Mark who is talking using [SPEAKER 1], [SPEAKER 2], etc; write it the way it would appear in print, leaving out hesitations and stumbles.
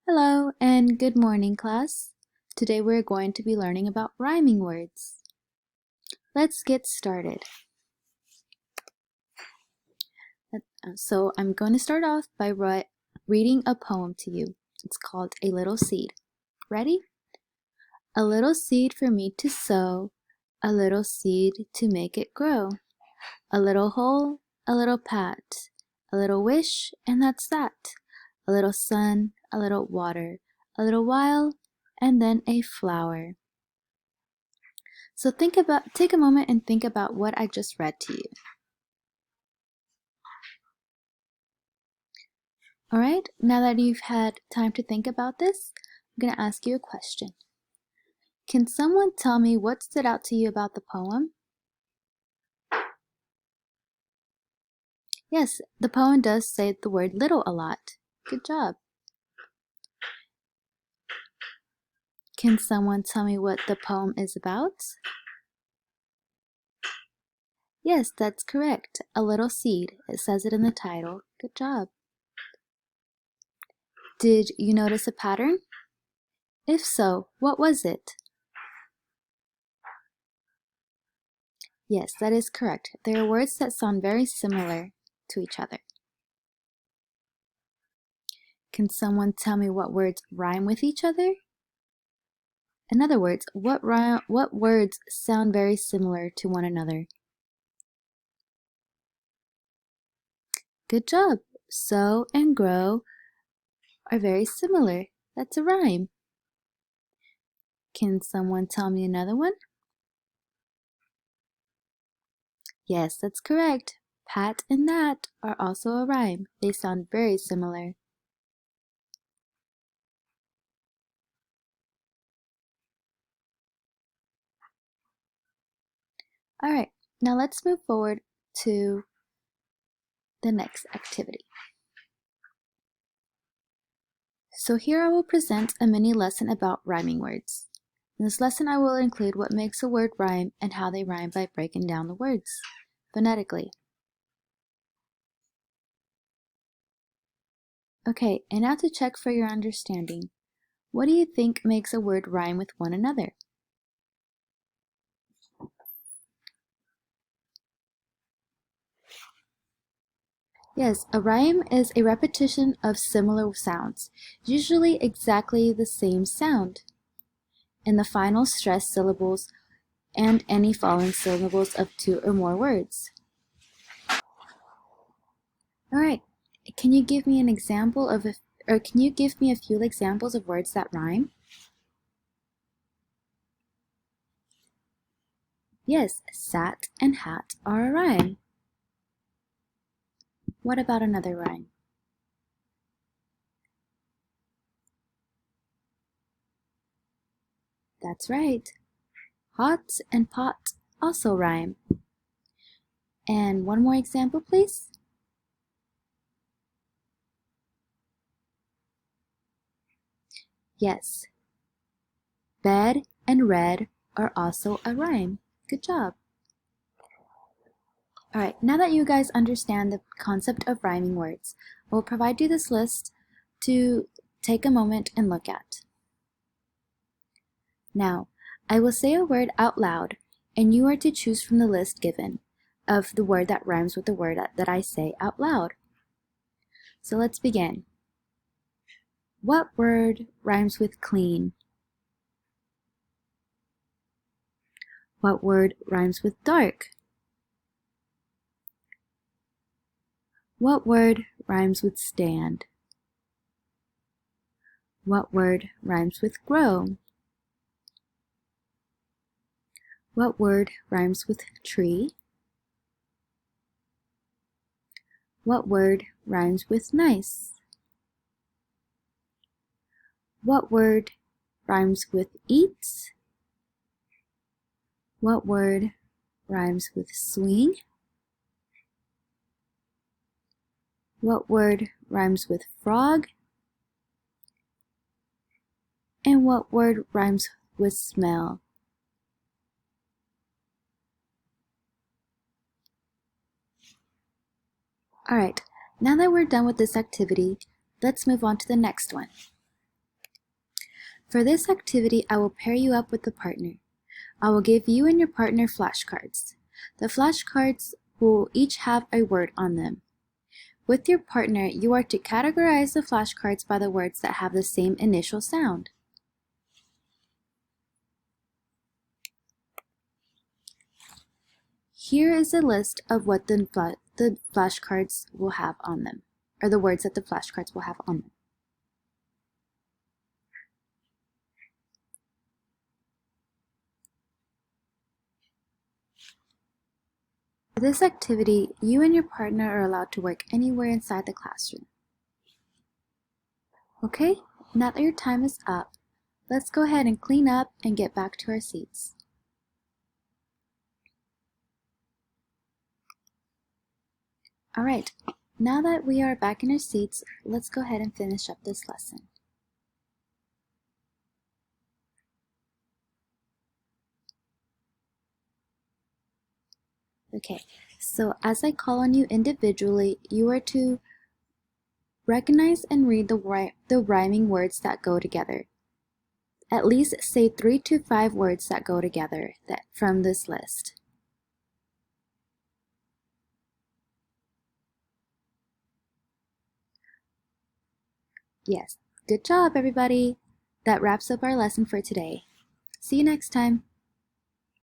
[SPEAKER 1] Hello and good morning, class. Today we're going to be learning about rhyming words. Let's get started. So I'm going to start off by reading a poem to you. It's called A Little Seed. Ready? A little seed for me to sow, a little seed to make it grow. A little hole, a little pat, a little wish, and that's that. A little sun, a little water, a little while, and then a flower. So take a moment and think about what I just read to you. All right, now that you've had time to think about this, I'm going to ask you a question. Can someone tell me what stood out to you about the poem? Yes, the poem does say the word little a lot. Good job. Can someone tell me what the poem is about? Yes, that's correct. A little seed. It says it in the title. Good job. Did you notice a pattern? If so, what was it? Yes, that is correct. There are words that sound very similar to each other. Can someone tell me what words rhyme with each other? In other words, what words sound very similar to one another? Good job. Sow and grow are very similar. That's a rhyme. Can someone tell me another one? Yes, that's correct. Pat and that are also a rhyme. They sound very similar. All right, now let's move forward to the next activity. So here I will present a mini lesson about rhyming words. In this lesson I will include what makes a word rhyme and how they rhyme by breaking down the words phonetically. Okay, and now to check for your understanding. What do you think makes a word rhyme with one another? Yes, a rhyme is a repetition of similar sounds, usually exactly the same sound, in the final stressed syllables and any following syllables of two or more words. All right, can you give me an example of can you give me a few examples of words that rhyme? Yes, sat and hat are a rhyme. What about another rhyme? That's right. Hot and pot also rhyme. And one more example, please. Yes. Bed and red are also a rhyme. Good job. All right, now that you guys understand the concept of rhyming words, I will provide you this list to take a moment and look at. Now, I will say a word out loud, and you are to choose from the list given of the word that rhymes with the word that I say out loud. So let's begin. What word rhymes with clean? What word rhymes with dark? What word rhymes with stand? What word rhymes with grow? What word rhymes with tree? What word rhymes with nice? What word rhymes with eat? What word rhymes with swing? What word rhymes with frog? And what word rhymes with smell? Alright, now that we're done with this activity, let's move on to the next one. For this activity, I will pair you up with a partner. I will give you and your partner flashcards. The flashcards will each have a word on them. With your partner, you are to categorize the flashcards by the words that have the same initial sound. Here is a list of what the flashcards will have on them, or the words that the flashcards will have on them. For this activity, you and your partner are allowed to work anywhere inside the classroom. Okay, now that your time is up, let's go ahead and clean up and get back to our seats. Alright, now that we are back in our seats, let's go ahead and finish up this lesson. Okay, so as I call on you individually, you are to recognize and read the rhyming words that go together. At least say 3 to 5 words that go together from this list. Yes, good job everybody! That wraps up our lesson for today. See you next time!